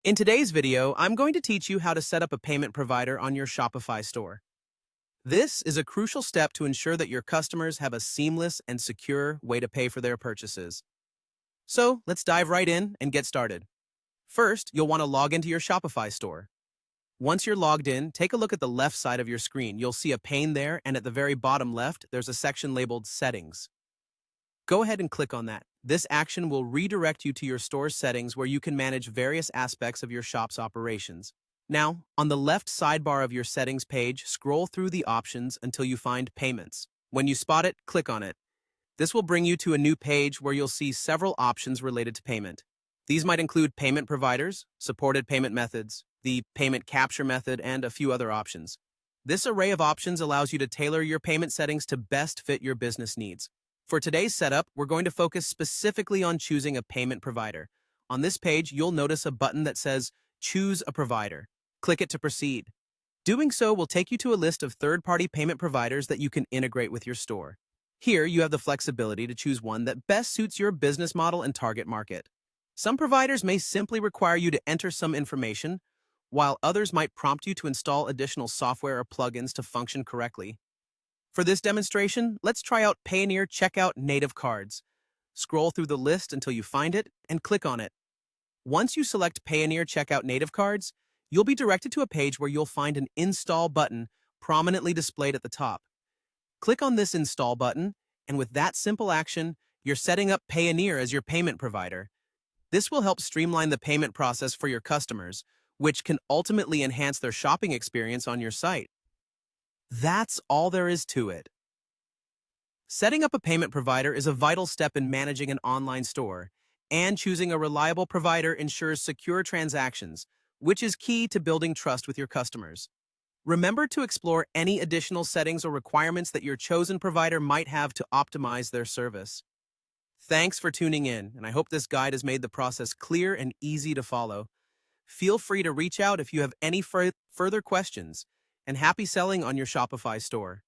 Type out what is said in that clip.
In today's video, I'm going to teach you how to set up a payment provider on your Shopify store. This is a crucial step to ensure that your customers have a seamless and secure way to pay for their purchases. So, let's dive right in and get started. First, you'll want to log into your Shopify store. Once you're logged in, take a look at the left side of your screen. You'll see a pane there, and at the very bottom left, there's a section labeled Settings. Go ahead and click on that. This action will redirect you to your store's settings where you can manage various aspects of your shop's operations. Now, on the left sidebar of your settings page, scroll through the options until you find Payments. When you spot it, click on it. This will bring you to a new page where you'll see several options related to payment. These might include payment providers, supported payment methods, the payment capture method, and a few other options. This array of options allows you to tailor your payment settings to best fit your business needs. For today's setup, we're going to focus specifically on choosing a payment provider. On this page, you'll notice a button that says Choose a Provider. Click it to proceed. Doing so will take you to a list of third-party payment providers that you can integrate with your store. Here, you have the flexibility to choose one that best suits your business model and target market. Some providers may simply require you to enter some information, while others might prompt you to install additional software or plugins to function correctly. For this demonstration, let's try out Payoneer Checkout Native Cards. Scroll through the list until you find it and click on it. Once you select Payoneer Checkout Native Cards, you'll be directed to a page where you'll find an Install button prominently displayed at the top. Click on this Install button, and with that simple action, you're setting up Payoneer as your payment provider. This will help streamline the payment process for your customers, which can ultimately enhance their shopping experience on your site. That's all there is to it. Setting up a payment provider is a vital step in managing an online store, and choosing a reliable provider ensures secure transactions, which is key to building trust with your customers. Remember to explore any additional settings or requirements that your chosen provider might have to optimize their service. Thanks for tuning in, and I hope this guide has made the process clear and easy to follow. Feel free to reach out if you have any further questions, and happy selling on your Shopify store.